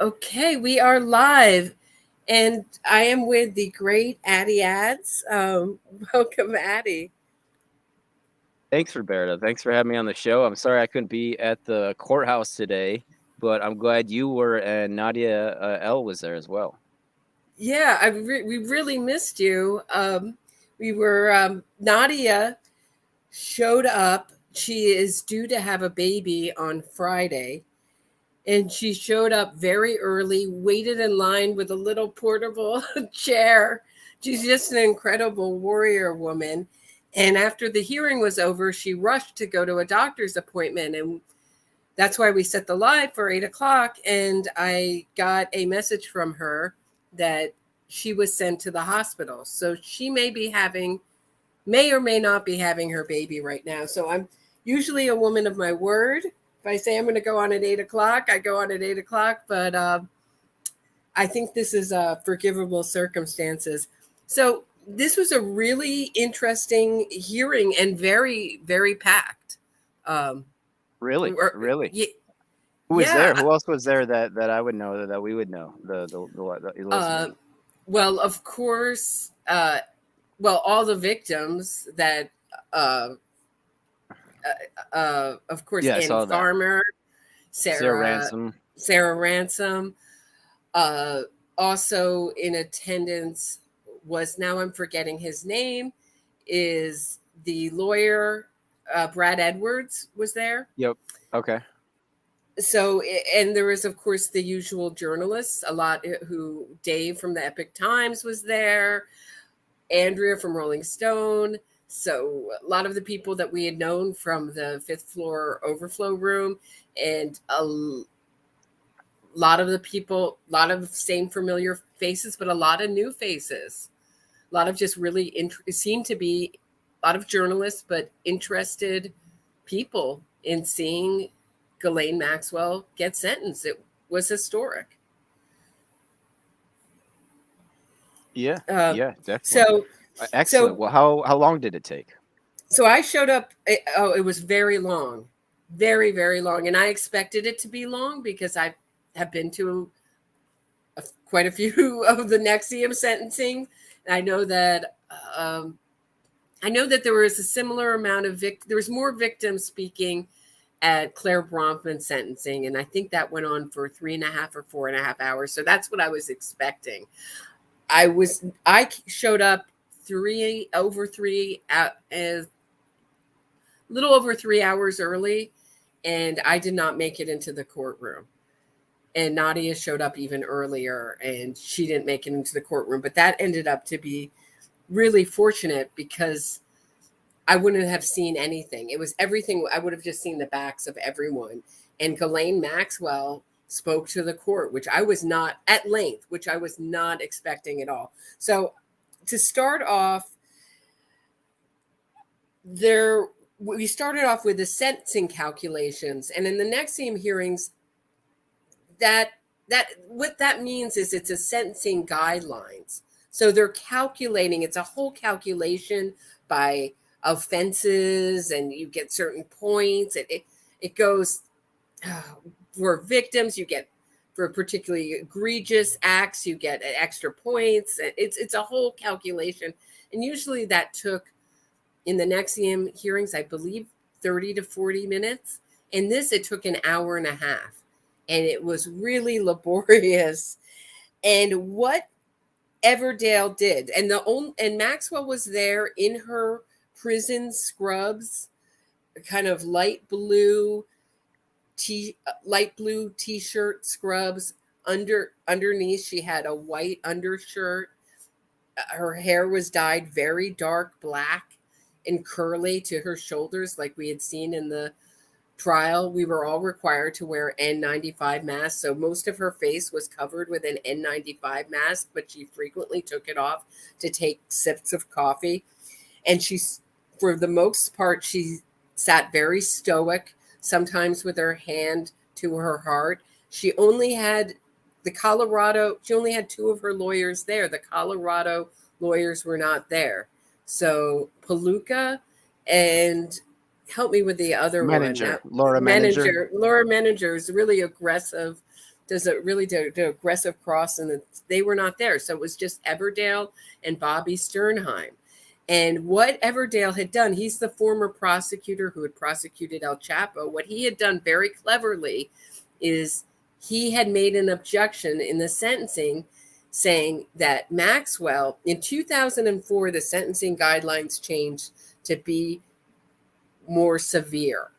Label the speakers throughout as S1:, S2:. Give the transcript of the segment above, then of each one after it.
S1: Okay, we are live, and I am with the great Addie Ads. Welcome, Addie.
S2: Thanks, Roberta. Thanks for having me on the show. I'm sorry I couldn't be at the courthouse today, but I'm glad you were and Nadia L was there as well.
S1: Yeah, we really missed you. We were Nadia showed up. She is due to have a baby on Friday, and she showed up very early. Waited in line with a little portable chair. She's just an incredible warrior woman. And after the hearing was over, she rushed to go to a doctor's appointment. And that's why we set the live for 8 o'clock. And I got a message from her that she was sent to the hospital. So she may or may not be having her baby right now. So I'm usually a woman of my word. If I say I'm going to go on at 8 o'clock, I go on at 8 o'clock. But I think this is forgivable circumstances. So this was a really interesting hearing and very, very packed. Um,
S2: Really,
S1: or,
S2: really.
S1: yeah,
S2: Who was there?
S1: yeah.
S2: Who else was there that I would know that we would know the
S1: Uh,
S2: listeners?
S1: well, of course, all the victims that, uh, of course,
S2: Yeah, I
S1: Annie
S2: saw that.
S1: Farmer,
S2: Sarah
S1: Sarah,
S2: Ransom.
S1: Sarah Ransom. Uh, Also in attendance was, now I'm forgetting his name, is the lawyer, Brad Edwards was there.
S2: Yep. Okay.
S1: So, and there was, of course, the usual journalists, a lot who, Dave from the Epic Times was there, Andrea from Rolling Stone. So, a lot of the people that we had known from the fifth floor overflow room, and lot of the people, a lot of same familiar faces, but a lot of new faces. A lot of just really seemed to be a lot of journalists, but interested people in seeing Ghislaine Maxwell get sentenced. It was historic.
S2: Yeah.
S1: Uh,
S2: Yeah. Definitely.
S1: so,
S2: Excellent.
S1: so,
S2: Well, how long did it take?
S1: so I showed up. Oh, it was very long, very, very long, and I expected it to be long because I have been to quite a few of the Nexium sentencing. And um, I know that there was a similar amount of there was more victims speaking at Claire Bronfman's sentencing, and I think that went on for 3.5 or 4.5 hours. So that's what I was expecting. I showed up a little over 3 hours early, and I did not make it into the courtroom. And Nadia showed up even earlier, and she didn't make it into the courtroom. But that ended up to be really fortunate because I wouldn't have seen anything. It was everything. I would have just seen the backs of everyone. And Ghislaine Maxwell spoke to the court, which I was not at length, which I was not expecting at all. So to start off, we started off with the sentencing calculations, and in the NXIVM hearings, that what that means is it's a sentencing guidelines. So they're calculating. It's a whole calculation by offenses, and you get certain points. It goes for victims. You get, for particularly egregious acts, you get extra points. It's a whole calculation, and usually that took, in the NXIVM hearings, I believe 30 to 40 minutes. In this, it took an hour and a half, and it was really laborious. And what Everdale did, and Maxwell was there in her prison scrubs, kind of light blue t-shirt scrubs. Underneath, she had a white undershirt. Her hair was dyed very dark black and curly to her shoulders, like we had seen in the trial. We were all required to wear N95 masks, so most of her face was covered with an N95 mask, but she frequently took it off to take sips of coffee. And for the most part, she sat very stoic, sometimes with her hand to her heart. She only had she only had two of her lawyers there. The Colorado lawyers were not there. So Palooka and, help me with the other one.
S2: Manager. Laura Manager.
S1: Laura Manager is really aggressive does a really do aggressive cross, and they were not there. So it was just Everdale and Bobby Sternheim. And what Everdale had done, he's the former prosecutor who had prosecuted El Chapo. What he had done very cleverly is he had made an objection in the sentencing saying that Maxwell, in 2004, the sentencing guidelines changed to be more severe.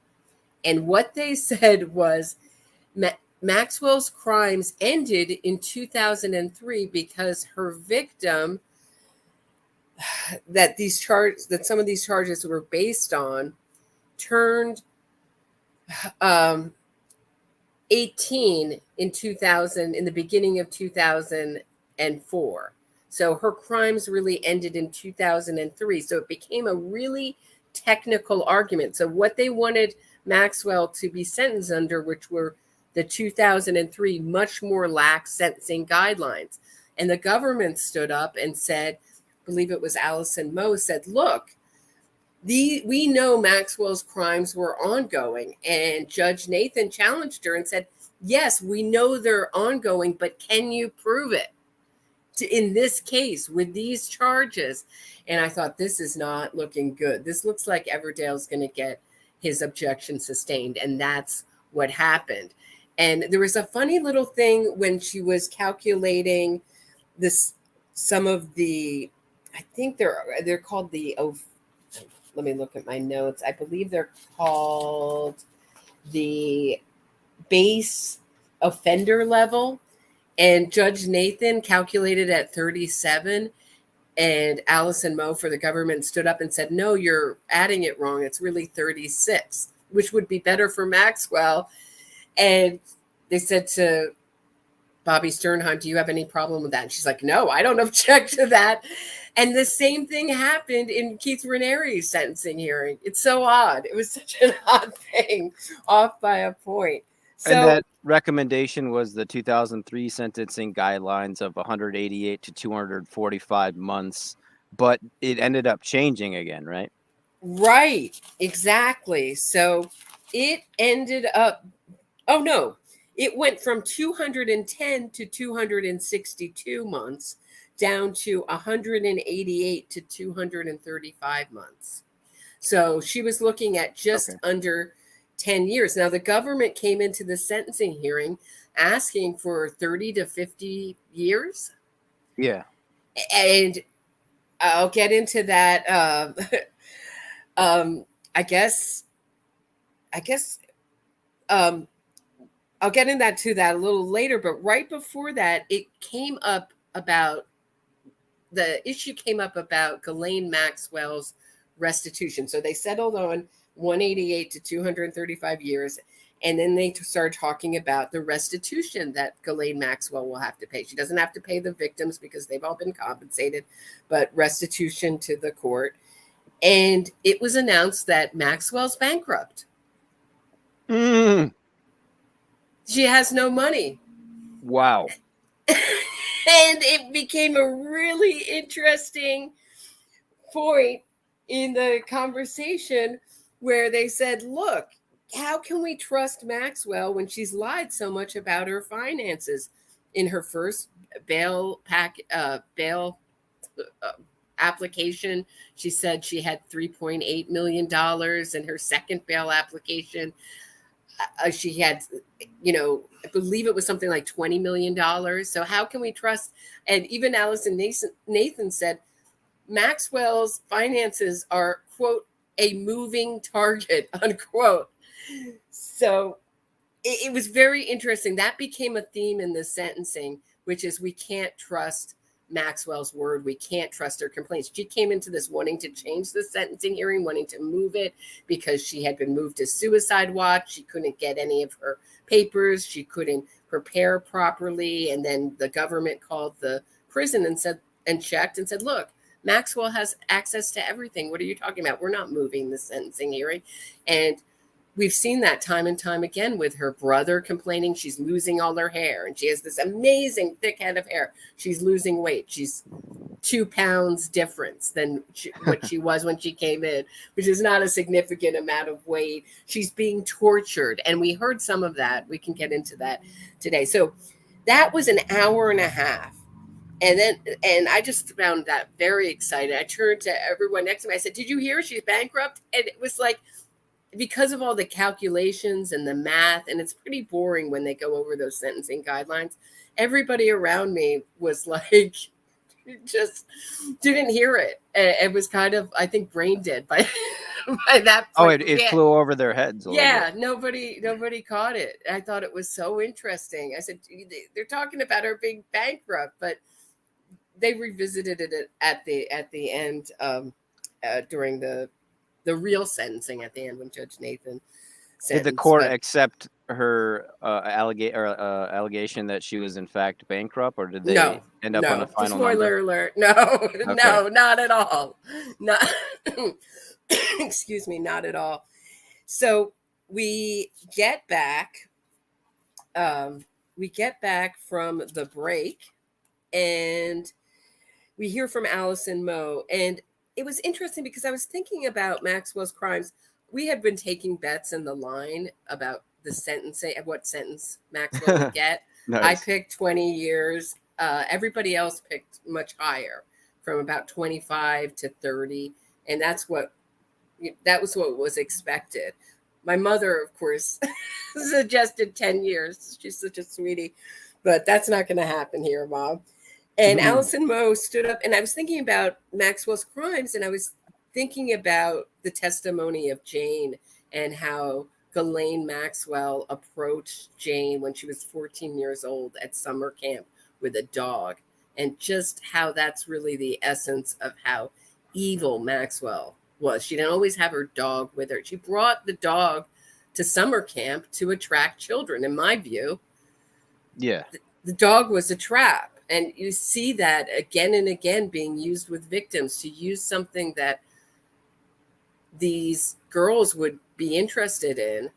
S1: And what they said was Maxwell's crimes ended in 2003 because her victim that some of these charges were based on turned 18 in the beginning of 2004. So her crimes really ended in 2003. So it became a really technical argument. So what they wanted Maxwell to be sentenced under, which were the 2003 much more lax sentencing guidelines. And the government stood up and said, I believe it was Allison Moe, said, look, we know Maxwell's crimes were ongoing. And Judge Nathan challenged her and said, yes, we know they're ongoing, but can you prove it in this case with these charges? And I thought, this is not looking good. This looks like Everdale's going to get his objection sustained. And that's what happened. And there was a funny little thing when she was calculating some of the, I think they're called let me look at my notes. I believe they're called the base offender level. And Judge Nathan calculated at 37. And Allison Moe for the government stood up and said, no, you're adding it wrong. It's really 36, which would be better for Maxwell. And they said to Bobby Sternheim, do you have any problem with that? And she's like, no, I don't object to that. And the same thing happened in Keith Ranieri's sentencing hearing. It's so odd. It was such an odd thing, off by a point. So,
S2: and that recommendation was the 2003 sentencing guidelines of 188 to 245 months, but it ended up changing again, right?
S1: Right, exactly. So it ended up, oh no, it went from 210 to 262 months down to 188 to 235 months. So she was looking at just under 10 years. Now, the government came into the sentencing hearing asking for 30 to 50 years.
S2: Yeah.
S1: And I'll get into that. I guess I'll get into that a little later. But right before that, the issue came up about Ghislaine Maxwell's restitution. So they settled on 188 to 235 years. And then they started talking about the restitution that Ghislaine Maxwell will have to pay. She doesn't have to pay the victims because they've all been compensated, but restitution to the court. And it was announced that Maxwell's bankrupt. She has no money.
S2: Wow.
S1: And it became a really interesting point in the conversation where they said, look, how can we trust Maxwell when she's lied so much about her finances? In her first bail application, she said she had $3.8 million. In her second bail application, she had, I believe it was something like $20 million. So how can we trust? And even Allison Nathan said, Maxwell's finances are, quote, a moving target, unquote. So it was very interesting. That became a theme in the sentencing, which is we can't trust Maxwell's word. We can't trust her complaints. She came into this wanting to change the sentencing hearing, wanting to move it because she had been moved to suicide watch. She couldn't get any of her papers. She couldn't prepare properly. And then the government called the prison and checked and said, look, Maxwell has access to everything. What are you talking about? We're not moving the sentencing hearing. And we've seen that time and time again with her brother complaining she's losing all her hair, and she has this amazing thick head of hair. She's losing weight. She's 2 pounds difference than what she was when she came in, which is not a significant amount of weight. She's being tortured. And we heard some of that. We can get into that today. So that was an hour and a half. And I just found that very exciting. I turned to everyone next to me. I said, "Did you hear she's bankrupt?" And it was like, because of all the calculations and the math, and it's pretty boring when they go over those sentencing guidelines, everybody around me was like, just didn't hear it. It was kind of, I think, brain dead by that point.
S2: It flew over their heads.
S1: Yeah, nobody caught it. I thought it was so interesting. I said, they're talking about her being bankrupt, but they revisited it at the end during the real sentencing at the end when Judge Nathan sentenced.
S2: Did the court accept her allegation that she was in fact bankrupt, or did they end up on a final
S1: spoiler alert? No, okay. No, not at all. Not excuse me, not at all. So we get back from the break, and we hear from Allison Moe. And it was interesting because I was thinking about Maxwell's crimes. We had been taking bets in the line about the sentencing, what sentence Maxwell would get. Nice. I picked 20 years. Everybody else picked much higher, from about 25 to 30. And that was what was expected. My mother, of course, suggested 10 years. She's such a sweetie, but that's not going to happen here, Mom. And Allison Moe stood up, and I was thinking about Maxwell's crimes, and I was thinking about the testimony of Jane and how Ghislaine Maxwell approached Jane when she was 14 years old at summer camp with a dog, and just how that's really the essence of how evil Maxwell was. She didn't always have her dog with her. She brought the dog to summer camp to attract children, in my view.
S2: Yeah.
S1: The dog was a trap. And you see that again and again being used with victims, to use something that these girls would be interested in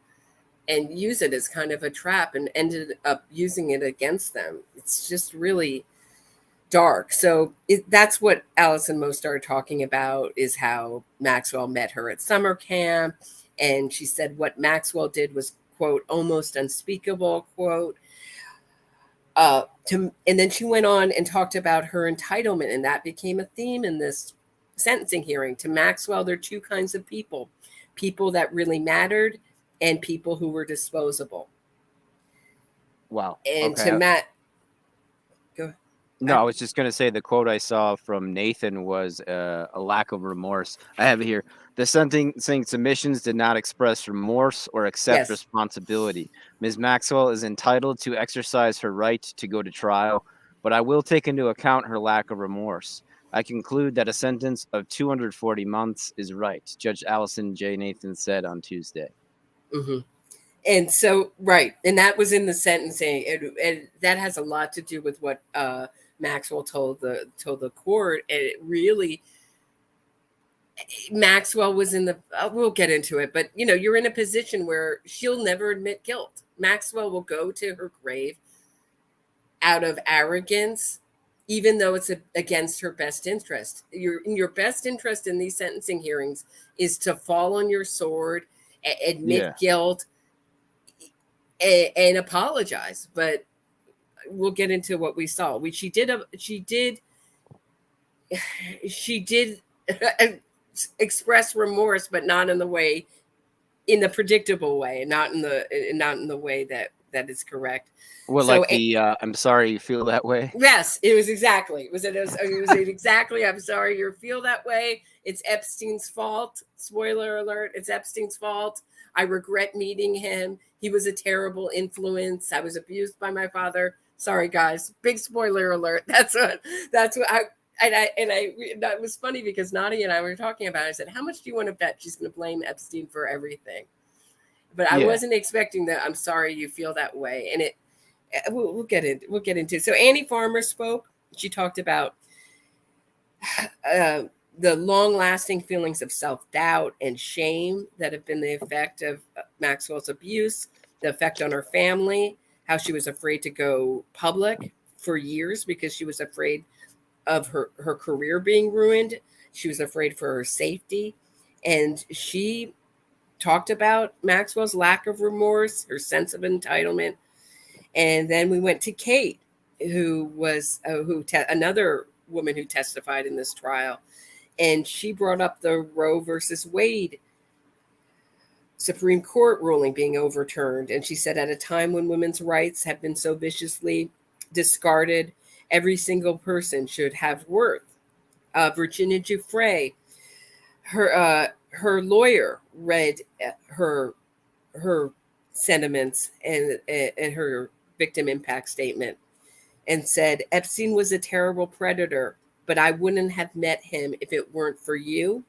S1: and use it as kind of a trap, and ended up using it against them. It's just really dark. So that's what Allison Moe started talking about, is how Maxwell met her at summer camp. And she said what Maxwell did was, quote, almost unspeakable, quote. And then she went on and talked about her entitlement, and that became a theme in this sentencing hearing. To Maxwell, there are two kinds of people that really mattered, and people who were disposable.
S2: Wow.
S1: And okay. To Matt, go ahead.
S2: No, I was just going to say the quote I saw from Nathan was a lack of remorse. I have it here. The sentencing submissions did not express remorse or accept responsibility. Ms. Maxwell is entitled to exercise her right to go to trial, but I will take into account her lack of remorse. I conclude that a sentence of 240 months is right, Judge Allison J. Nathan said on Tuesday.
S1: Mm-hmm. And so, right. And that was in the sentencing. And that has a lot to do with what Maxwell told the court. And it really, Maxwell was in the, we'll get into it, but you're in a position where she'll never admit guilt. Maxwell will go to her grave out of arrogance, even though it's against her best interest. Your best interest in these sentencing hearings is to fall on your sword, admit guilt, and apologize. But we'll get into what we saw. She did express remorse, but not in the predictable way, not in the way that is correct.
S2: Well, so, I'm sorry you feel that way.
S1: Yes, it was exactly. It was exactly. I'm sorry you feel that way. It's Epstein's fault. Spoiler alert. It's Epstein's fault. I regret meeting him. He was a terrible influence. I was abused by my father. Sorry, guys. Big spoiler alert. That's what it was funny because Nadia and I were talking about it. I said, how much do you want to bet she's going to blame Epstein for everything? But I wasn't expecting that. I'm sorry you feel that way. And we'll get into it. So Annie Farmer spoke. She talked about the long-lasting feelings of self-doubt and shame that have been the effect of Maxwell's abuse, the effect on her family, how she was afraid to go public for years because she was afraid of her career being ruined. She was afraid for her safety. And she talked about Maxwell's lack of remorse, her sense of entitlement. And then we went to Kate, who was another woman who testified in this trial. And she brought up the Roe versus Wade Supreme Court ruling being overturned. And she said, at a time when women's rights have been so viciously discarded, every single person should have worth. Virginia Giuffre, her lawyer, read her sentiments and her victim impact statement and said, Epstein was a terrible predator, but I wouldn't have met him if it weren't for you.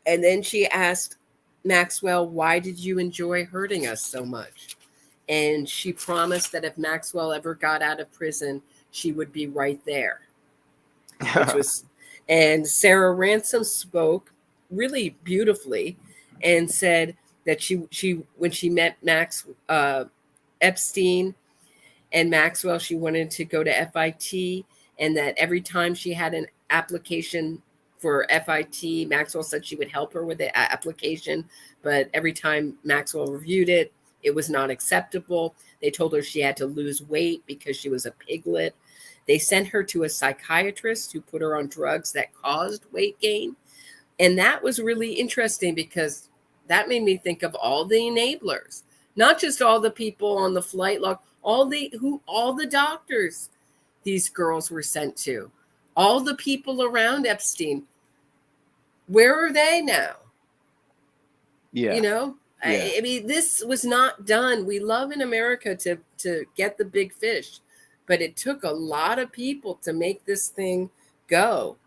S1: And then she asked Maxwell, why did you enjoy hurting us so much? And she promised that if Maxwell ever got out of prison, she would be right there. Which was, and Sarah Ransom spoke really beautifully and said that she when she met Epstein and Maxwell, she wanted to go to FIT, and that every time she had an application for FIT, Maxwell said she would help her with the application, but every time Maxwell reviewed it, it was not acceptable. They told her she had to lose weight because she was a piglet. They sent her to a psychiatrist who put her on drugs that caused weight gain. And that was really interesting because that made me think of all the enablers, not just all the people on the flight log, all the doctors these girls were sent to, all the people around Epstein. Where are they now?
S2: Yeah.
S1: You know, yeah. I mean, this was not done. We love in America to get the big fish, but it took a lot of people to make this thing go,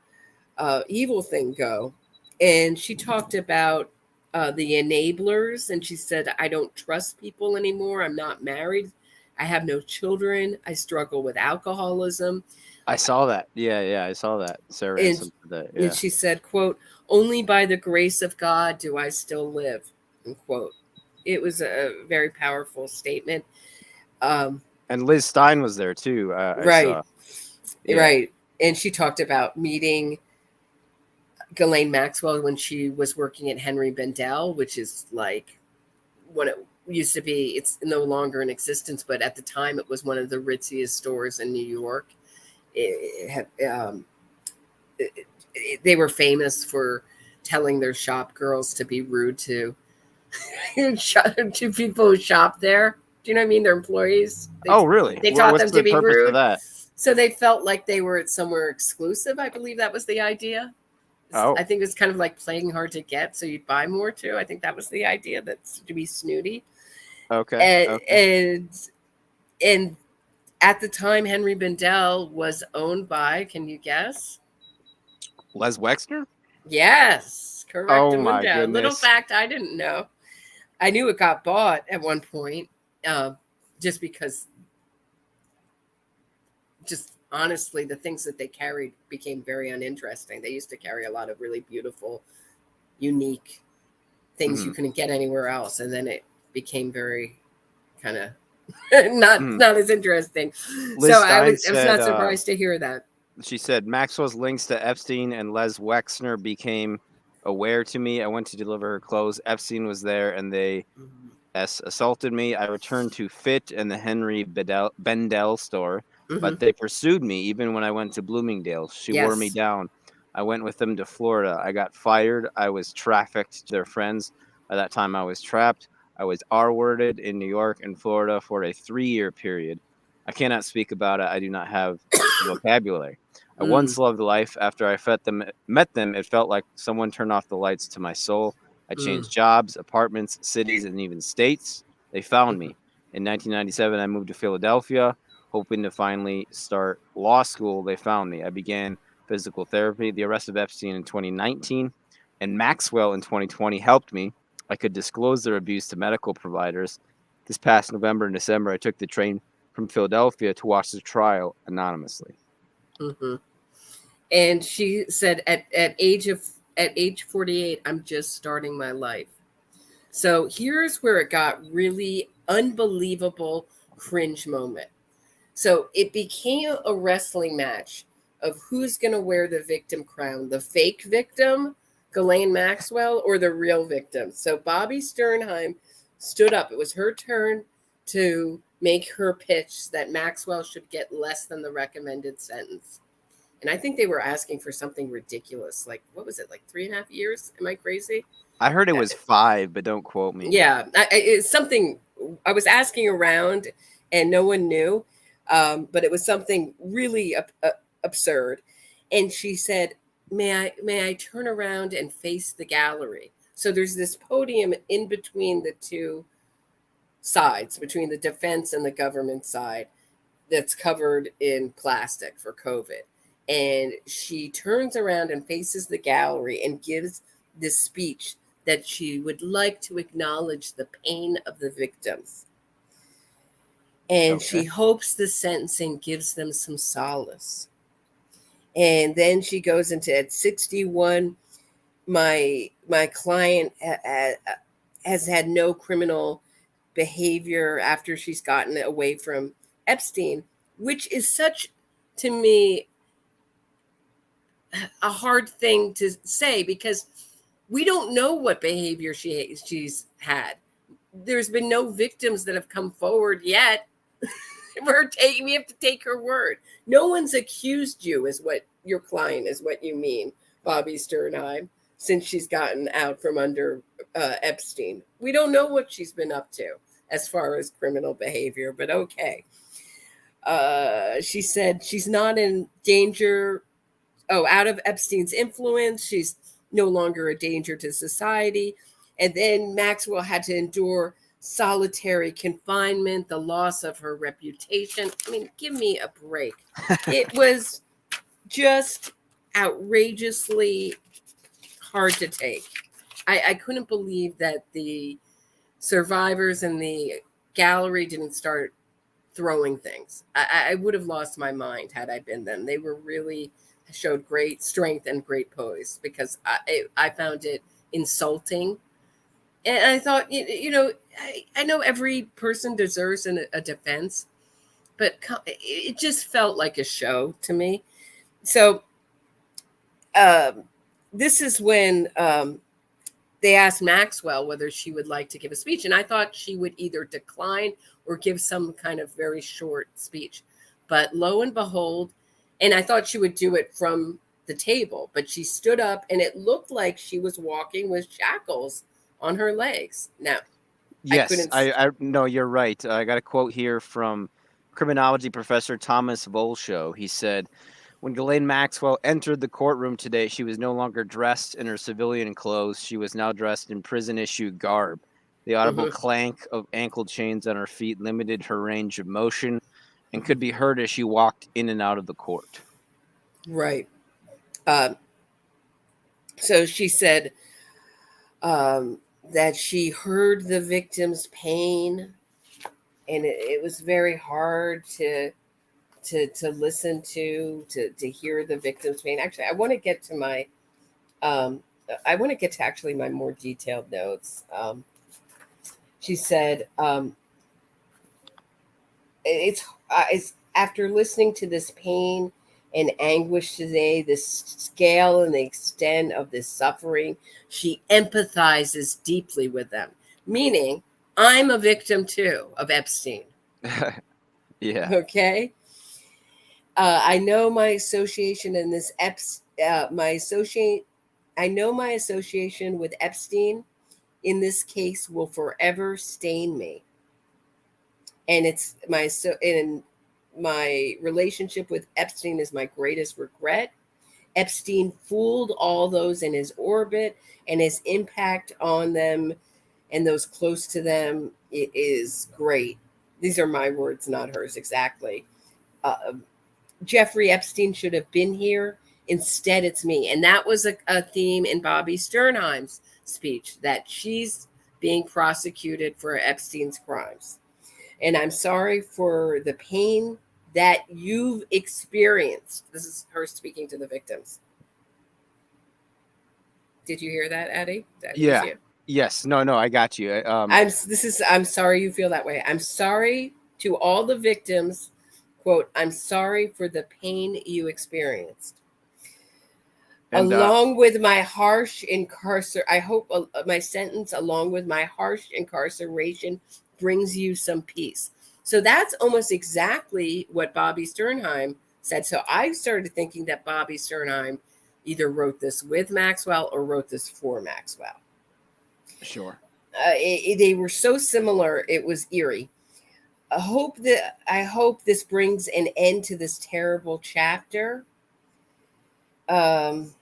S1: evil thing go. And she talked about the enablers, and she said, I don't trust people anymore. I'm not married. I have no children. I struggle with alcoholism.
S2: I saw that. Yeah, I saw that. Sarah Ransom said that. Yeah.
S1: And she said, quote, only by the grace of God do I still live, unquote. It was a very powerful statement.
S2: And Liz Stein was there too.
S1: Right. Right. And she talked about meeting Ghislaine Maxwell when she was working at Henry Bendel, which is like when it used to be. It's no longer in existence, but at the time it was one of the ritziest stores in New York. They were famous for telling their shop girls to be rude to people who shop there. Do you know what I mean? Their employees.
S2: Really?
S1: They taught them to be rude.
S2: Of that?
S1: So they felt like they were at somewhere exclusive. I believe that was the idea. I think it's kind of like playing hard to get, so you'd buy more too. I think that was the idea, that's to be snooty.
S2: Okay.
S1: And at the time, Henry Bendel was owned by, can you guess?
S2: Les Wexner?
S1: Yes, correct.
S2: Oh my goodness.
S1: Little fact I didn't know. I knew it got bought at one point, just because, just honestly, the things that they carried became very uninteresting. They used to carry a lot of really beautiful, unique things you couldn't get anywhere else. And then it became very kind of not as interesting.
S2: Liz
S1: so
S2: Stein
S1: I was
S2: said,
S1: not surprised to hear that.
S2: She said, Maxwell's links to Epstein and Les Wexner became aware to me. I went to deliver her clothes. Epstein was there and they assaulted me. I returned to Fit and the Henry Bendel store, but they pursued me even when I went to Bloomingdale's. She wore me down. I went with them to Florida. I got fired. I was trafficked to their friends. By that time, I was trapped. I was R-worded in New York and Florida for a 3-year period. I cannot speak about it. I do not have vocabulary. I once loved life. After I met them, it felt like someone turned off the lights to my soul. I changed jobs, apartments, cities, and even states. They found me. In 1997, I moved to Philadelphia, hoping to finally start law school. They found me. I began physical therapy. The arrest of Epstein in 2019 and Maxwell in 2020 helped me. I could disclose their abuse to medical providers. This past November and December, I took the train from Philadelphia to watch the trial anonymously.
S1: And she said at age 48, I'm just starting my life. So here's where it got really unbelievable cringe moment. So it became a wrestling match of who's going to wear the victim crown, the fake victim, Ghislaine Maxwell, or the real victim. So Bobby Sternheim stood up. It was her turn to make her pitch that Maxwell should get less than the recommended sentence. And I think they were asking for something ridiculous. Like, what was it, like 3.5 years? Am I crazy?
S2: I heard it was 5, but don't quote me.
S1: Yeah, it's something I was asking around and no one knew, but it was something really absurd. And she said, may I turn around and face the gallery? So there's this podium in between the two sides, between the defense and the government side, that's covered in plastic for COVID. And she turns around and faces the gallery and gives this speech that she would like to acknowledge the pain of the victims. And she hopes the sentencing gives them some solace. And then she goes into, at 61, my client has had no criminal behavior after she's gotten away from Epstein, which is such, to me, a hard thing to say, because we don't know what behavior she's had. There's been no victims that have come forward yet. We have to take her word. No one's accused you, is what your client is, what you mean, Bobby Sternheim, since she's gotten out from under Epstein. We don't know what she's been up to as far as criminal behavior, but okay. She said she's not in danger. Out of Epstein's influence, she's no longer a danger to society. And then Maxwell had to endure solitary confinement, the loss of her reputation. I mean, give me a break. It was just outrageously hard to take. I couldn't believe that the survivors in the gallery didn't start throwing things. I would have lost my mind had I been them. They were really showed great strength and great poise, because I found it insulting. And I thought, I know every person deserves a defense, but it just felt like a show to me. So this is when they asked Maxwell whether she would like to give a speech. And I thought she would either decline or give some kind of very short speech. But lo and behold, and I thought she would do it from the table, but she stood up and it looked like she was walking with shackles on her legs. Now,
S2: yes, I no, you're right. I got a quote here from criminology professor Thomas Volshow. He said, when Ghislaine Maxwell entered the courtroom today, she was no longer dressed in her civilian clothes. She was now dressed in prison-issue garb. The audible clank of ankle chains on her feet limited her range of motion and could be heard as she walked in and out of the court.
S1: Right. So she said that she heard the victim's pain, and it was very hard to listen to hear the victim's pain. Actually, I want to get to my actually my more detailed notes. She said it's after listening to this pain and anguish today, this scale and the extent of this suffering, she empathizes deeply with them. Meaning, I'm a victim too of Epstein.
S2: Yeah.
S1: Okay. I know my association in this I know my association with Epstein in this case will forever stain me. And it's my relationship with Epstein is my greatest regret. Epstein fooled all those in his orbit, and his impact on them and those close to them is great. These are my words, not hers exactly. Jeffrey Epstein should have been here. Instead, it's me. And that was a theme in Bobby Sternheim's speech, that she's being prosecuted for Epstein's crimes. And I'm sorry for the pain that you've experienced. This is her speaking to the victims. Did you hear that, Addie? That was
S2: Yeah.
S1: you.
S2: Yes. No, I got you.
S1: I'm sorry you feel that way. I'm sorry to all the victims. Quote, I'm sorry for the pain you experienced.
S2: And,
S1: along with my harsh I hope my sentence, along with my harsh incarceration, brings you some peace. So that's almost exactly what Bobby Sternheim said. So I started thinking that Bobby Sternheim either wrote this with Maxwell or wrote this for Maxwell.
S2: Sure.
S1: They were so similar, it was eerie. I hope this brings an end to this terrible chapter. And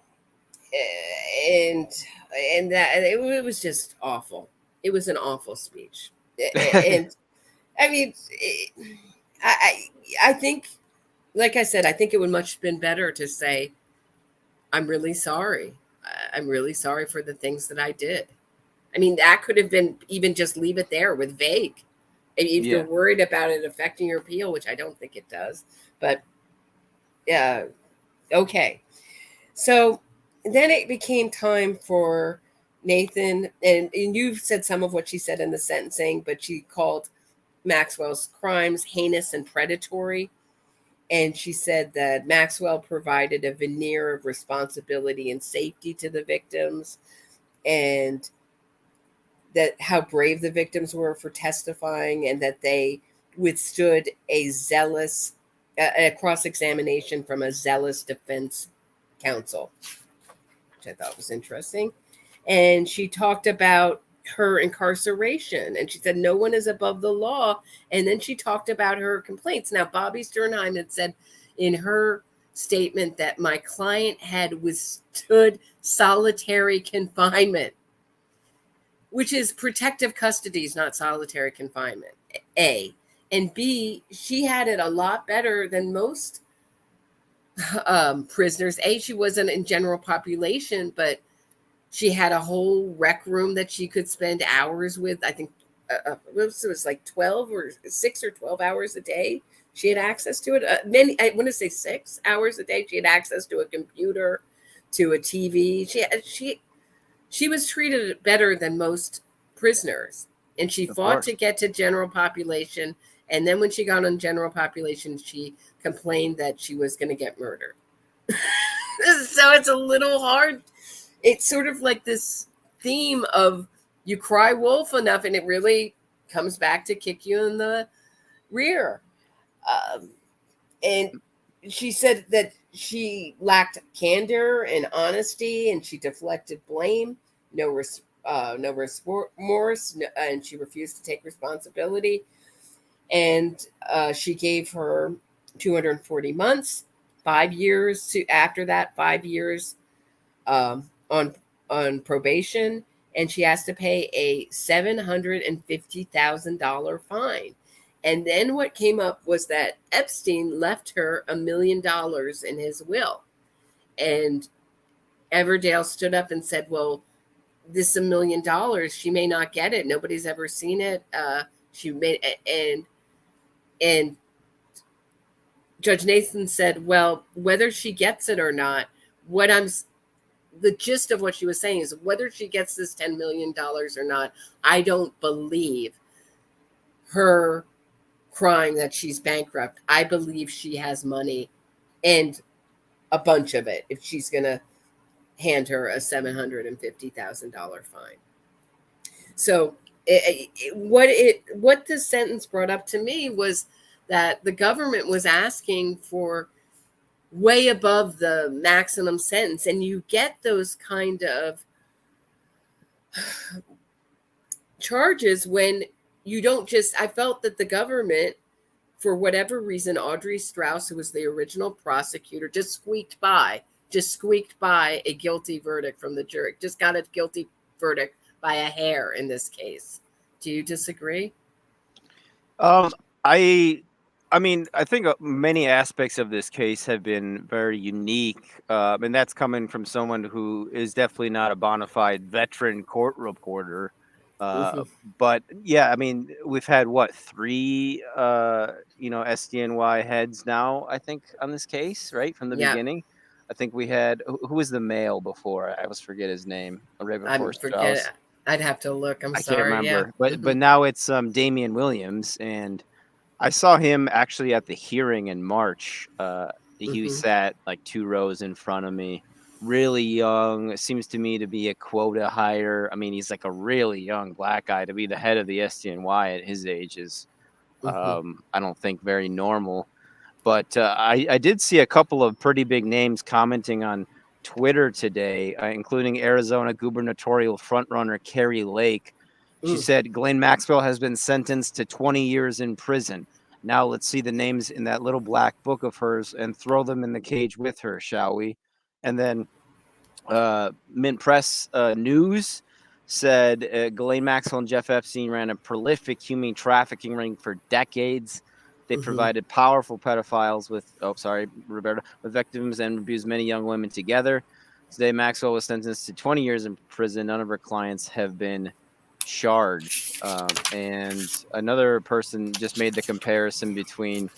S1: that it was just awful. It was an awful speech. And I mean, I think, like I said, I think it would much been better to say, I'm really sorry. I'm really sorry for the things that I did. I mean, that could have been, even just leave it there with vague. If you're worried about it affecting your appeal, which I don't think it does, but okay. So then it became time for Nathan, and you've said some of what she said in the sentencing, but she called Maxwell's crimes heinous and predatory. And she said that Maxwell provided a veneer of responsibility and safety to the victims, and that how brave the victims were for testifying, and that they withstood a cross-examination from a zealous defense counsel, which I thought was interesting. And she talked about her incarceration, and she said no one is above the law. And then she talked about her complaints. Now, Bobby Sternheim had said in her statement that my client had withstood solitary confinement, which is protective custody, is not solitary confinement, A. And B, she had it a lot better than most prisoners. A, she wasn't in general population, but she had a whole rec room that she could spend hours with. I think it was like 12 or 6 or 12 hours a day. She had access to it. I want to say 6 hours a day. She had access to a computer, to a TV. She was treated better than most prisoners, and she fought to get to general population. And then when she got on general population, she complained that she was going to get murdered. So it's a little hard. It's sort of like this theme of you cry wolf enough and it really comes back to kick you in the rear. And she said that she lacked candor and honesty, and she deflected blame, no remorse, and she refused to take responsibility. And she gave her 240 months, 5 years after that, 5 years on probation, and she has to pay a $750,000 fine. And then what came up was that Epstein left her $1 million in his will. And Everdale stood up and said, well, this $1 million, she may not get it. Nobody's ever seen it. She made, and Judge Nathan said, well, whether she gets it or not, the gist of what she was saying is whether she gets this $10 million or not, I don't believe her crying that she's bankrupt. I believe she has money, and a bunch of it, if she's going to hand her a $750,000 fine. So what this sentence brought up to me was that the government was asking for way above the maximum sentence, and you get those kind of charges when you don't just, I felt that the government, for whatever reason, Audrey Strauss, who was the original prosecutor, just squeaked by a guilty verdict from the jury, just got a guilty verdict by a hair in this case. Do you disagree?
S2: I mean, I think many aspects of this case have been very unique, and that's coming from someone who is definitely not a bona fide veteran court reporter. Uh,
S1: Mhm.
S2: but yeah, I mean, we've had what, three, SDNY heads now, I think, on this case, right? From the
S1: Yeah,
S2: beginning. I think we had, who was the male before? I always forget his name, right before
S1: I'm
S2: Strauss.
S1: forget. I'd have to look. I'm
S2: I can't
S1: sorry. Yeah.
S2: remember, but
S1: Hmm.
S2: now it's Damian Williams, and I saw him actually at the hearing in March. He
S1: Hmm.
S2: sat like 2 rows in front of me. Really young. It seems to me to be a quota hire. I mean, he's like a really young black guy to be the head of the SDNY at his age is,
S1: Hmm.
S2: I don't think, very normal. But I did see a couple of pretty big names commenting on Twitter today, including Arizona gubernatorial frontrunner Carrie Lake. She
S1: Mm.
S2: said Ghislaine Maxwell has been sentenced to 20 years in prison. Now let's see the names in that little black book of hers and throw them in the cage with her, shall we? And then Mint Press News said Ghislaine Maxwell and Jeff Epstein ran a prolific human trafficking ring for decades. They
S1: Hmm.
S2: provided powerful pedophiles with, Roberta, with victims and abused many young women together. Today, Maxwell was sentenced to 20 years in prison. None of her clients have been charged. And another person just made the comparison between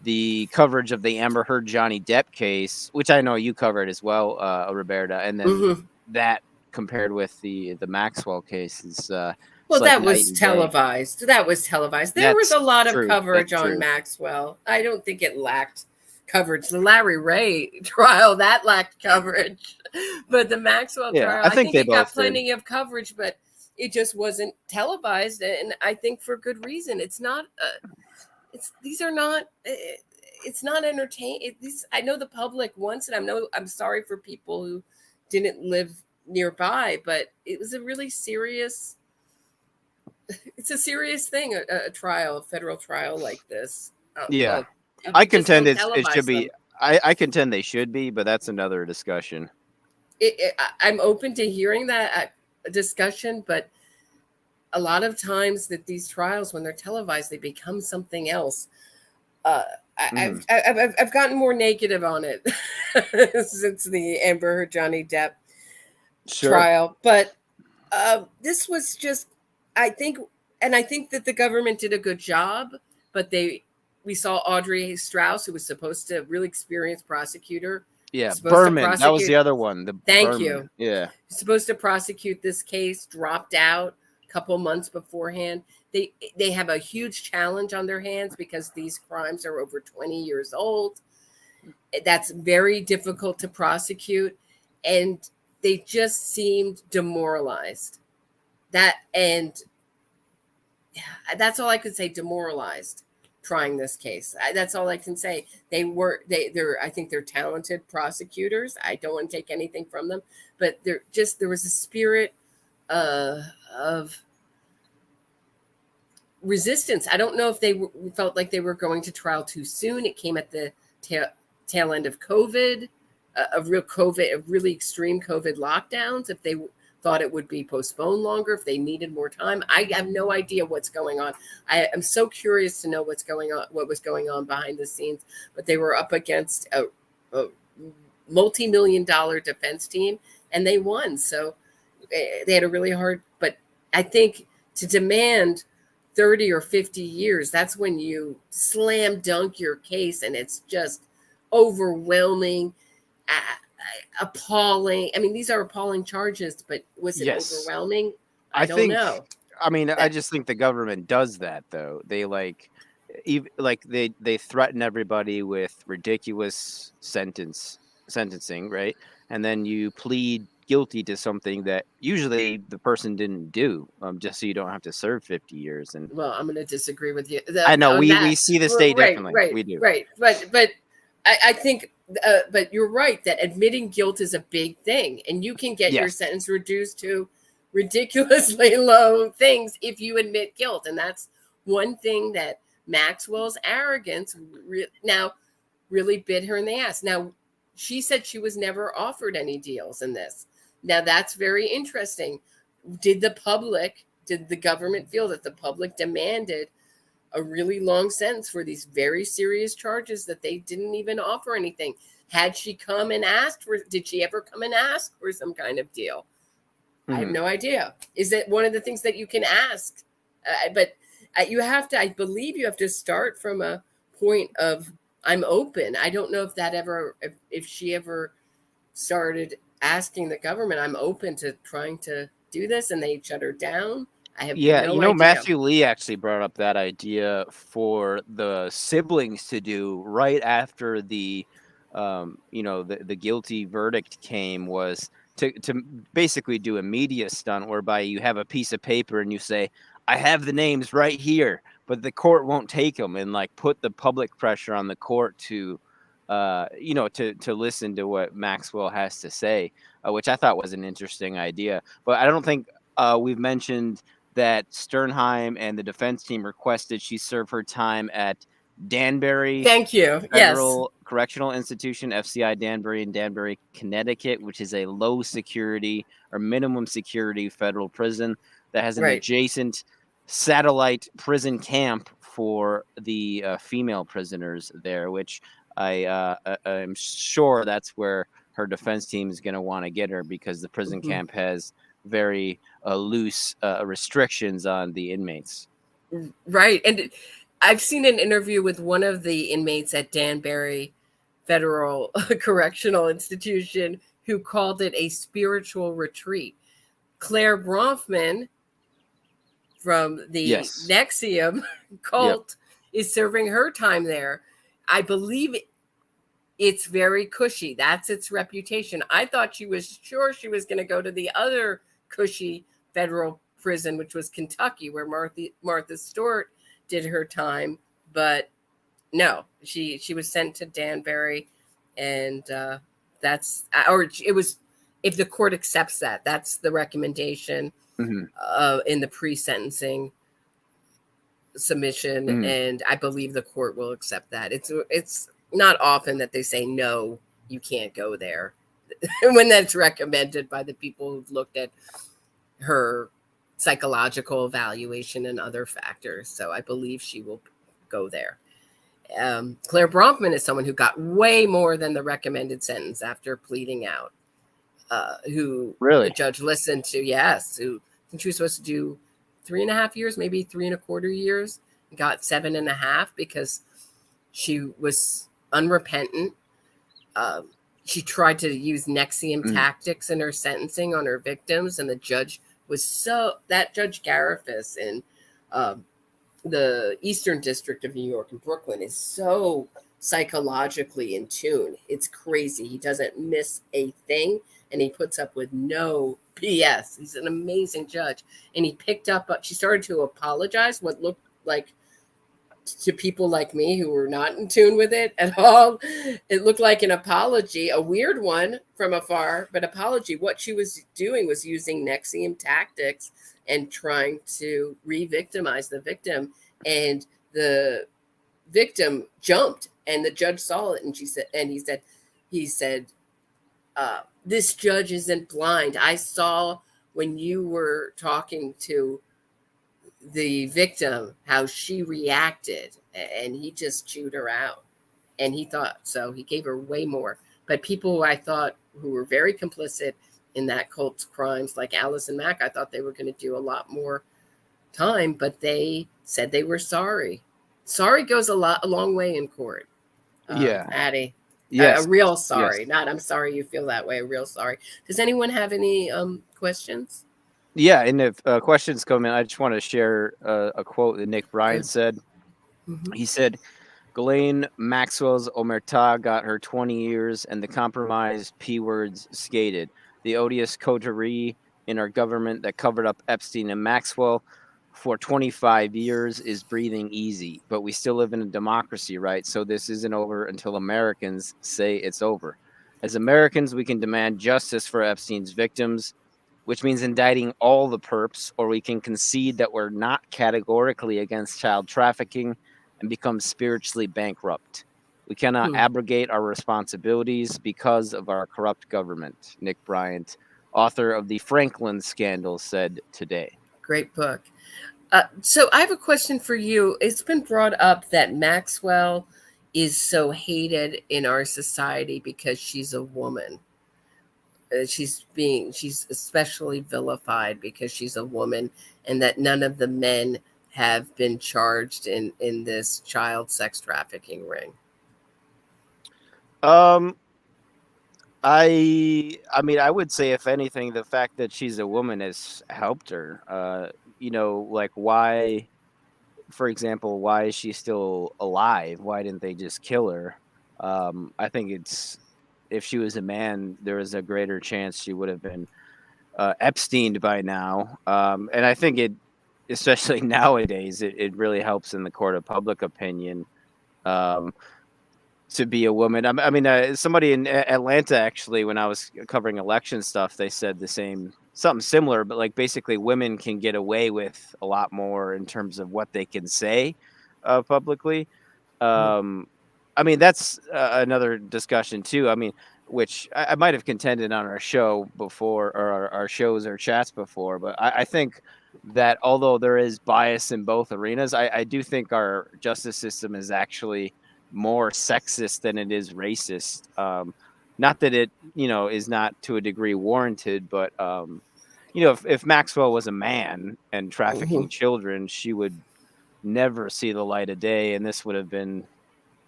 S2: the coverage of the Amber Heard Johnny Depp case, which I know you covered as well, Roberta, and then
S1: Hmm.
S2: that compared with the Maxwell case is it's
S1: Well,
S2: like
S1: that
S2: night
S1: was
S2: and day.
S1: televised. That was televised. There was
S2: That's
S1: a lot of
S2: true. That's
S1: coverage on
S2: true.
S1: Maxwell. I don't think it lacked coverage. The Larry Ray trial, that lacked coverage. But the Maxwell
S2: Yeah,
S1: trial,
S2: I
S1: I
S2: think
S1: think
S2: they
S1: it got
S2: both did.
S1: plenty of coverage, but it just wasn't televised. And I think for good reason. It's not, these are not, it's not entertaining. These, I know the public wants it. I'm sorry for people who didn't live nearby, but it was a really serious, it's a serious thing, a trial, a federal trial like this.
S2: Yeah, I
S1: You just
S2: contend
S1: don't
S2: it should
S1: televise
S2: be.
S1: them.
S2: I contend they should be, but that's another discussion.
S1: I'm open to hearing that discussion, but a lot of times that these trials, when they're televised, they become something else. Uh,
S2: Mm,
S1: I've gotten more negative on it since the Amber Heard Johnny Depp
S2: sure.
S1: trial, but this was just, I think, and I think that the government did a good job, but we saw Audrey Strauss, who was supposed to, really experienced prosecutor,
S2: Yeah,
S1: supposed to
S2: Berman. That was the
S1: prosecute.
S2: other one. The
S1: Thank
S2: Berman.
S1: you.
S2: Yeah.
S1: Supposed to prosecute this case, dropped out a couple months beforehand. They have a huge challenge on their hands because these crimes are over 20 years old. That's very difficult to prosecute, and they just seemed demoralized. That, and that's all I could say. Demoralized trying this case. That's all I can say. They're, I think they're talented prosecutors. I don't want to take anything from them, but there was a spirit of resistance. I don't know if they felt like they were going to trial too soon. It came at the tail end of COVID, of really extreme COVID lockdowns. If they thought it would be postponed longer, if they needed more time, I have no idea what's going on. I am so curious to know what was going on behind the scenes. But they were up against a multi-million-dollar defense team, and they won. So they had a really hard. But I think to demand 30 or 50 years, that's when you slam dunk your case, and it's just overwhelming, appalling. I mean, these are appalling charges, but was it
S2: Yes.
S1: overwhelming? I
S2: I
S1: don't
S2: think.
S1: know.
S2: I mean, I
S1: That
S2: just think the government does that though. They they threaten everybody with ridiculous sentencing, right? And then you plead guilty to something that usually the person didn't do, just so you don't have to serve 50 years. And
S1: Well, I'm going to disagree with you
S2: I know
S1: on
S2: we
S1: that.
S2: see the state
S1: Right,
S2: differently.
S1: right,
S2: We do.
S1: right. But I think, but you're right that admitting guilt is a big thing, and you can get your
S2: Yes.
S1: sentence reduced to ridiculously low things if you admit guilt, and that's one thing that Maxwell's arrogance now really bit her in the ass. Now, she said she was never offered any deals in this. Now, that's very interesting. Did the government feel that the public demanded a really long sentence for these very serious charges that they didn't even offer anything? Had she come and asked for, did she ever come and ask for some kind of deal? I have
S2: Mhm.
S1: no idea. Is it one of the things that you can ask? But you have to, I believe you have to start from a point of, I'm open. I don't know if that ever, if she ever started asking the government, I'm open to trying to do this, and they shut her down. I have
S2: Yeah,
S1: no idea.
S2: Matthew Lee actually brought up that idea for the siblings to do right after the, the guilty verdict came, was to basically do a media stunt whereby you have a piece of paper and you say, "I have the names right here," but the court won't take them, and like put the public pressure on the court to, to listen to what Maxwell has to say, which I thought was an interesting idea. But I don't think we've mentioned that Sternheim and the defense team requested she serve her time at Danbury
S1: Thank you. Yes.
S2: Federal Correctional Institution, FCI Danbury in Danbury, Connecticut, which is a low security or minimum security federal prison that has an
S1: Right.
S2: adjacent satellite prison camp for the female prisoners there, which I'm sure that's where her defense team is going to want to get her, because the prison
S1: Mhm.
S2: camp has very loose restrictions on the inmates.
S1: Right. And I've seen an interview with one of the inmates at Danbury Federal Correctional Institution who called it a spiritual retreat. Claire Bronfman from the
S2: Yes.
S1: Nexium cult is serving her time there. I believe it's very cushy. That's its reputation. I thought she was going to go to the other cushy federal prison, which was Kentucky, where Martha Stewart did her time. But no, she was sent to Danbury, and that's, or it was, if the court accepts that, that's the recommendation in the pre-sentencing submission, and I believe the court will accept that. It's not often that they say no, you can't go there when that's recommended by the people who've looked at her psychological evaluation and other factors. So I believe she will go there. Claire Bronfman is someone who got way more than the recommended sentence after pleading out, who
S2: Really?
S1: the judge listened to. Yes, who I think she was supposed to do 3.5 years, maybe 3.25 years, got 7.5 because she was unrepentant. She tried to use Nexium tactics in her sentencing on her victims, and the judge was that Judge Garifas in the Eastern District of New York and Brooklyn is so psychologically in tune. It's crazy. He doesn't miss a thing, and he puts up with no BS. He's an amazing judge. And he picked up, she started to apologize, what looked like to people like me who were not in tune with it at all. It looked like an apology, a weird one from afar, but apology. What she was doing was using Nexium tactics and trying to re-victimize the victim. And the victim jumped, and the judge saw it, and he said, this judge isn't blind. I saw when you were talking to the victim how she reacted, and he just chewed her out. And he thought, so he gave her way more. But people who I thought who were very complicit in that cult's crimes, like Alice and Mac, I thought they were going to do a lot more time, but they said they were sorry. Sorry goes a long way in court. Addie.
S2: Yes.
S1: A real sorry.
S2: Yes.
S1: Not I'm sorry you feel that way. A real sorry. Does anyone have any questions?
S2: Yeah, and if questions come in, I just want to share a quote that Nick Bryant said. He said, Ghislaine Maxwell's omerta got her 20 years, and the compromised P words skated. The odious coterie in our government that covered up Epstein and Maxwell for 25 years is breathing easy, but we still live in a democracy, right? So this isn't over until Americans say it's over. As Americans, we can demand justice for Epstein's victims, which means indicting all the perps, or we can concede that we're not categorically against child trafficking and become spiritually bankrupt. We cannot abrogate our responsibilities because of our corrupt government, Nick Bryant, author of the Franklin Scandal, said today.
S1: Great book. So I have a question for you. It's been brought up that Maxwell is so hated in our society because she's a woman. she's especially vilified because she's a woman, and that none of the men have been charged in this child sex trafficking ring.
S2: I mean, I would say, if anything, the fact that she's a woman has helped her. Like, why, for example, why is she still alive? Why didn't they just kill her? I think if she was a man, there was a greater chance she would have been Epsteined by now. And I think especially nowadays, it really helps in the court of public opinion. To be a woman. I mean, somebody in Atlanta, actually, when I was covering election stuff, they said something similar, but like basically women can get away with a lot more in terms of what they can say publicly. I mean, that's another discussion too. I mean, which I might have contended on our show before, or our shows or chats before, but I think that although there is bias in both arenas, I do think our justice system is actually more sexist than it is racist. Not that it, is not to a degree warranted, but if Maxwell was a man and trafficking children, she would never see the light of day, and this would have been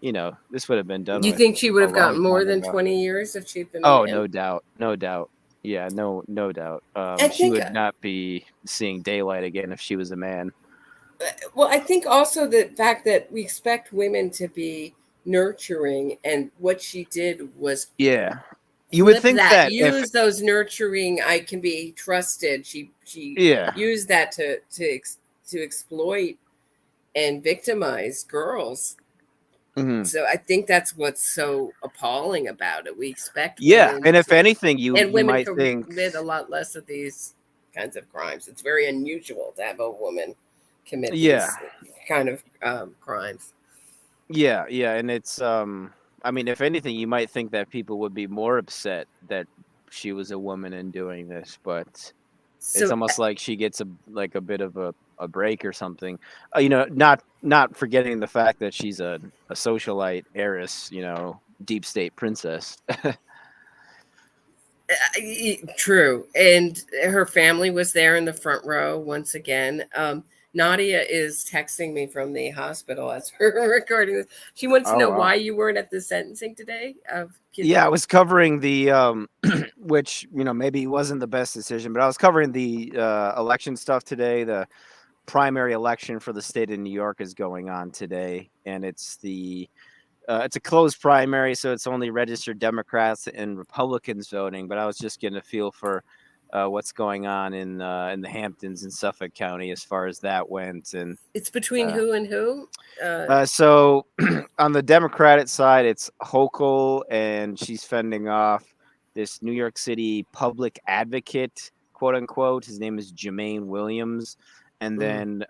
S2: done.
S1: You
S2: with
S1: think she would have gotten more than
S2: ago.
S1: 20 years if she'd been?
S2: Oh, no doubt. Yeah, no doubt. She would not be seeing daylight again if she was a man.
S1: Well, I think also the fact that we expect women to be nurturing, and what she did was
S2: you would think that
S1: use those nurturing, I can be trusted. She used that to exploit and victimize girls.
S2: Mm-hmm.
S1: So I think that's what's so appalling about it. We expect
S2: and if anything, women might
S1: commit a lot less of these kinds of crimes. It's very unusual to have a woman commit these kind of crimes.
S2: Yeah, and it's I mean, if anything, you might think that people would be more upset that she was a woman in doing this, but it's almost like she gets a bit of a break or something. Not forgetting the fact that she's a socialite heiress, deep state princess.
S1: True. And her family was there in the front row once again. Nadia is texting me from the hospital as we're recording this. She wants to know why you weren't at the sentencing today.
S2: I was covering the which maybe it wasn't the best decision, but I was covering the election stuff today. The primary election for the state of New York is going on today, and it's a closed primary, so it's only registered Democrats and Republicans voting. But I was just getting a feel for what's going on in the Hamptons in Suffolk County as far as that went. And
S1: it's between who and who?
S2: So on the Democratic side, it's Hochul, and she's fending off this New York City public advocate, quote unquote. His name is Jermaine Williams. And then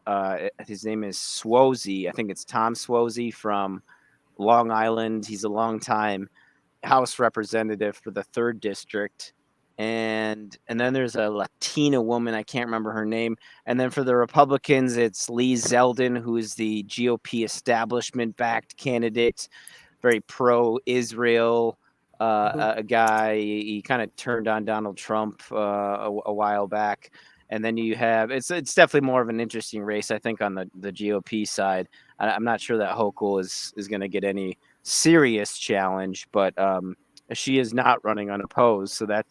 S2: his name is Suozzi. I think it's Tom Suozzi from Long Island. He's a longtime House representative for the 3rd District. And then there's a Latina woman, I can't remember her name. And then for the Republicans, it's Lee Zeldin, who is the GOP establishment-backed candidate, very pro-Israel a guy. He kind of turned on Donald Trump a while back. And then you have it's definitely more of an interesting race, I think, on the GOP side. I'm not sure that Hochul is going to get any serious challenge, but she is not running unopposed, so that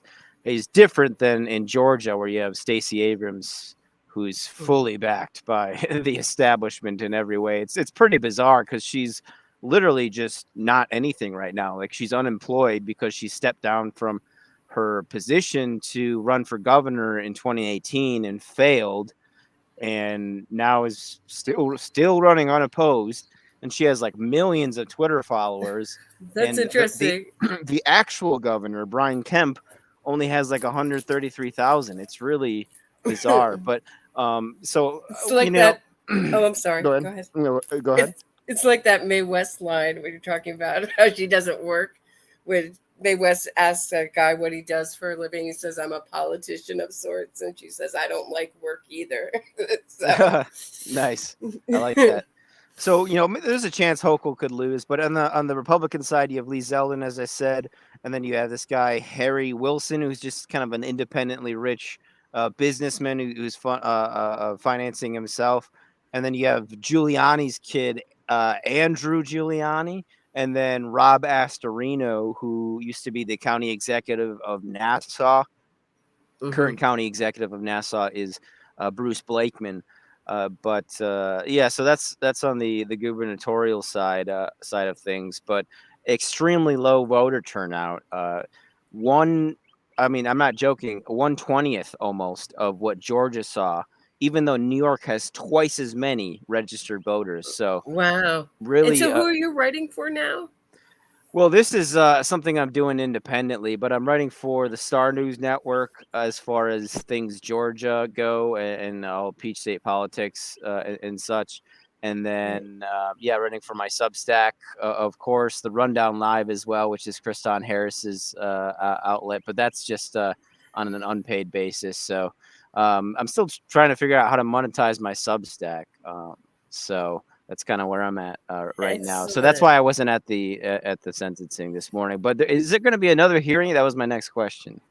S2: is different than in Georgia, where you have Stacey Abrams, who's fully backed by the establishment in every way. It's pretty bizarre because she's literally just not anything right now. Like, she's unemployed because she stepped down from her position to run for governor in 2018 and failed, and now is still running unopposed. And she has like millions of Twitter followers.
S1: That's interesting.
S2: The actual governor, Brian Kemp, only has like 133,000. It's really bizarre. But so
S1: like that. Oh, I'm sorry.
S2: Go ahead. Go ahead.
S1: It's like that Mae West line when you're talking about how she doesn't work. When Mae West asks a guy what he does for a living, he says, "I'm a politician of sorts," and she says, "I don't like work either."
S2: Nice. I like that. So, there's a chance Hochul could lose, but on the Republican side, you have Lee Zeldin, as I said, and then you have this guy Harry Wilson, who's just kind of an independently rich businessman who's financing himself, and then you have Giuliani's kid, Andrew Giuliani, and then Rob Astorino, who used to be the county executive of Nassau. Current county executive of Nassau is Bruce Blakeman. Yeah, so that's on the gubernatorial side of things, but extremely low voter turnout. I'm not joking, 1/20th almost of what Georgia saw, even though New York has twice as many registered voters. So
S1: wow,
S2: really,
S1: and so who are you writing for now?
S2: well, this is something I'm doing independently, but I'm writing for the Star News Network as far as things Georgia go and Peach State politics and such. And then, writing for my Substack, of course, the Rundown Live as well, which is Kriston Harris's outlet, but that's just on an unpaid basis. So I'm still trying to figure out how to monetize my Substack. So that's kind of where I'm at right now. So that's why I wasn't at the sentencing this morning. But is there going to be another hearing? That was my next question.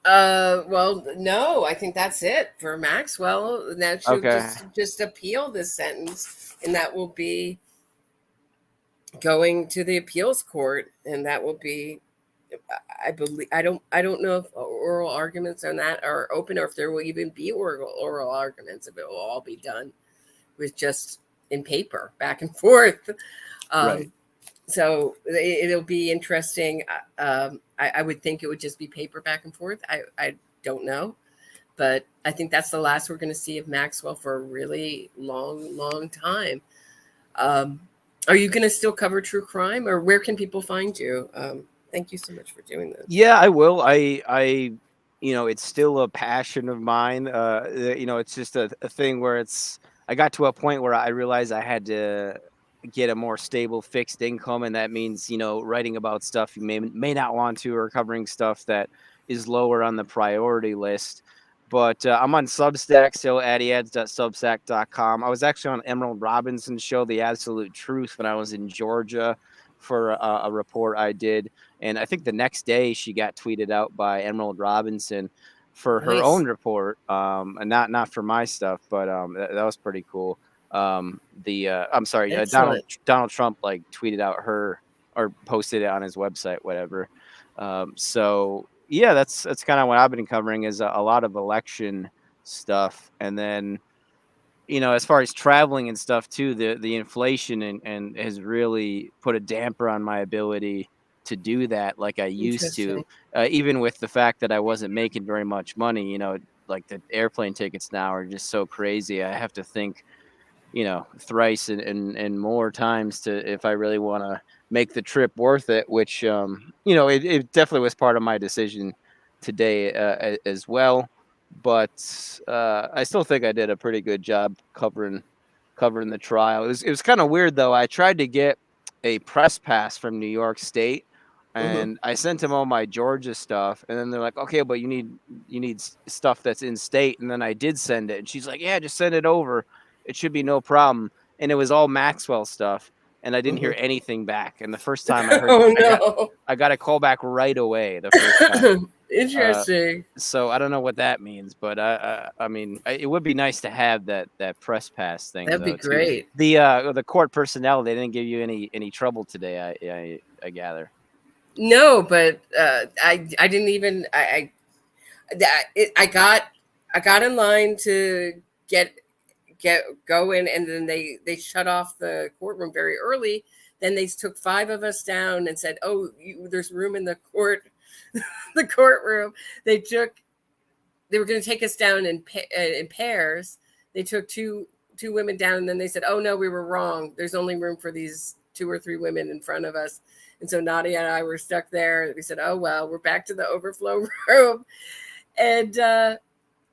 S1: Well, no, I think that's it for Maxwell. Now she'll just appeal this sentence, and that will be going to the appeals court, and that will be, I believe, I don't know if oral arguments on that are open, or if there will even be oral arguments. If it will all be done with just in paper, back and forth.
S2: Right.
S1: So it'll be interesting. I would think it would just be paper back and forth. I don't know, but I think that's the last we're going to see of Maxwell for a really long time. Are you going to still cover true crime, or where can people find you? Thank you so much for doing this.
S2: Yeah, I will. I it's still a passion of mine. It's just a thing where I got to a point where I realized I had to get a more stable fixed income, and that means writing about stuff you may not want to, or covering stuff that is lower on the priority list. But I'm on Substack, so addyads.substack.com. I was actually on Emerald Robinson's show, The Absolute Truth, when I was in Georgia for a report I did, and I think the next day she got tweeted out by Emerald Robinson for her own report, and not for my stuff, but that was pretty cool. I'm sorry, Donald Trump tweeted out her or posted it on his website, whatever. So yeah, that's kind of what I've been covering, is a lot of election stuff, and then as far as traveling and stuff too, the inflation and has really put a damper on my ability to do that like I used to, even with the fact that I wasn't making very much money. Like the airplane tickets now are just so crazy. I have to think thrice and more times if I really want to make the trip worth it, which it definitely was part of my decision today as well. But I still think I did a pretty good job covering the trial. It was kind of weird though. I tried to get a press pass from New York State, and I sent them all my Georgia stuff, and then they're like, okay, but you need stuff that's in state. And then I did send it, and she's like, yeah, just send it over. It should be no problem. And it was all Maxwell stuff, and I didn't hear anything back. And the first time I heard, I got a call back right away the first time.
S1: Interesting.
S2: So I don't know what that means, but I mean, it would be nice to have that press pass thing.
S1: That'd be great.
S2: Too. The court personnel, they didn't give you any trouble today. I gather.
S1: No, but I didn't even I got in line to go in, and then they shut off the courtroom very early. Then they took 5 of us down and said, "Oh, there's room in the courtroom." They were going to take us down in pairs. They took two women down, and then they said, "Oh no, we were wrong. There's only room for these 2 or 3 women in front of us." And so Nadia and I were stuck there. We said, "Oh well, we're back to the overflow room." And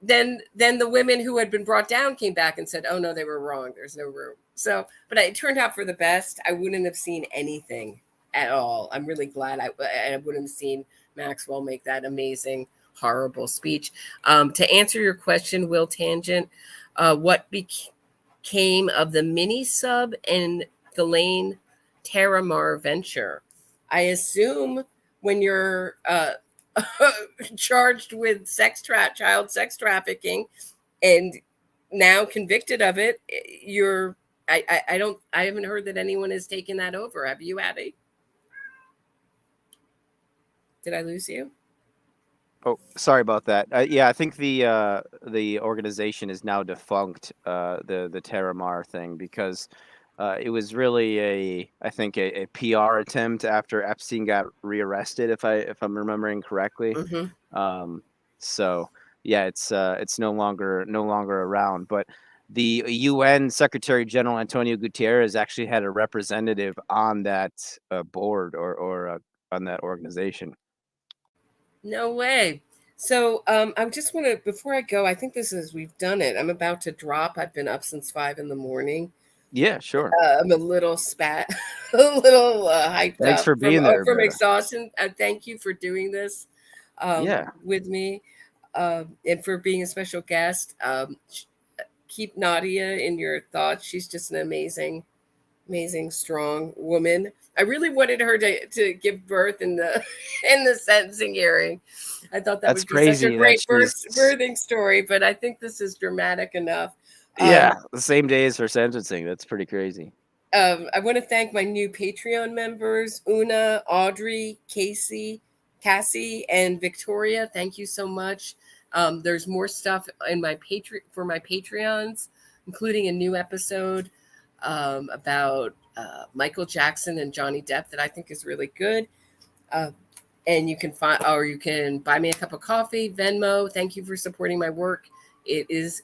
S1: then the women who had been brought down came back and said, "Oh no, they were wrong. There's no room." So, but it turned out for the best. I wouldn't have seen anything at all. I'm really glad I wouldn't have seen Maxwell make that amazing, horrible speech. To answer your question, Will Tangent, what came of the mini sub and Ghislaine Terramar venture. I assume when you're charged with child sex trafficking and now convicted of it, I haven't heard that anyone has taken that over. Have you, Addie? Did I lose you?
S2: Oh, sorry about that. Yeah, I think the organization is now defunct. The Terramar thing, because it was really I think a PR attempt after Epstein got rearrested, if I'm remembering correctly.
S1: Mm-hmm.
S2: So yeah, it's no longer around. But the UN Secretary General Antonio Guterres actually had a representative on that board or on that organization.
S1: No way. So I just want to, before I go, I think we've done it. I'm about to drop. I've been up since 5 a.m.
S2: Yeah, sure.
S1: I'm a little a little hyped
S2: Thanks
S1: up
S2: for being there,
S1: from
S2: Roberta.
S1: exhaustion. Thank you for doing this with me and for being a special guest. Keep Nadia in your thoughts. She's just an amazing, strong woman. I really wanted her to give birth in the sentencing hearing. I thought that would be such a great birthing story, but I think this is dramatic enough.
S2: Yeah, the same day as her sentencing. That's pretty crazy.
S1: I want to thank my new Patreon members, Una, Audrey, Cassie, and Victoria. Thank you so much. There's more stuff in for my Patreons, including a new episode about Michael Jackson and Johnny Depp that I think is really good. And you can you can buy me a cup of coffee, Venmo. Thank you for supporting my work. It is,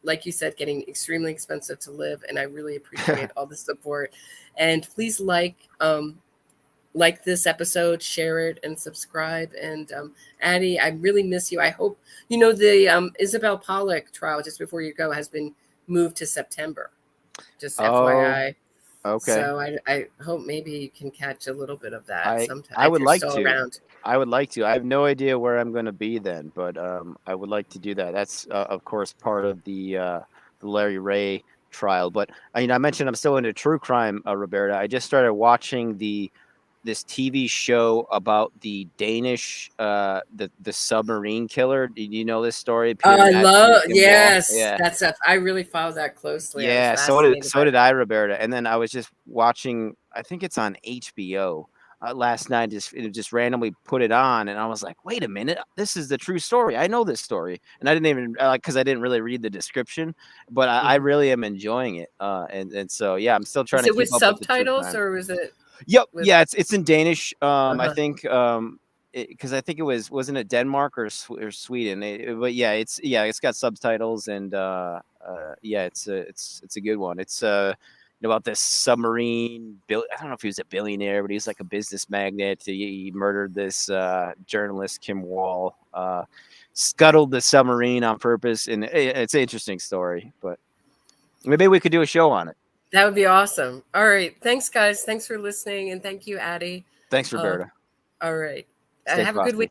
S1: like you said, getting extremely expensive to live, and I really appreciate all the support. And please like this episode, share it, and subscribe. And Addie, I really miss you. I hope the Isabel Pollack trial, just before you go, has been moved to September. Just FYI.
S2: Okay.
S1: So I hope maybe you can catch a little bit of that sometime.
S2: I would like to.
S1: Around.
S2: I would like to. I have no idea where I'm going to be then, but I would like to do that. That's of course part of the Larry Ray trial. But I mentioned I'm still into true crime, Roberta. I just started watching this TV show about the Danish the submarine killer. Did you know this story?
S1: Yes.
S2: Yeah.
S1: That's I really follow that closely.
S2: Yeah, so did I, Roberta. And then I was just watching, I think it's on HBO. Last night, it just randomly put it on, and I was like, "Wait a minute, this is the true story. I know this story," and I didn't even because I didn't really read the description, but I really am enjoying it. And so yeah, I'm still trying to keep
S1: with
S2: up
S1: subtitles,
S2: with the
S1: or was it?
S2: Yep, yeah, it's in Danish. I think because I think wasn't it Denmark or Sweden? But yeah, it's got subtitles, and yeah, it's a good one. It's about this submarine. I don't know if he was a billionaire, but he was like a business magnate. He murdered this journalist, Kim Wall, scuttled the submarine on purpose, and it's an interesting story. But maybe we could do a show on it.
S1: That would be awesome. All right, thanks, guys. Thanks for listening, and thank you, Addie.
S2: Thanks, Roberta.
S1: All right,
S2: Stay
S1: have a good week.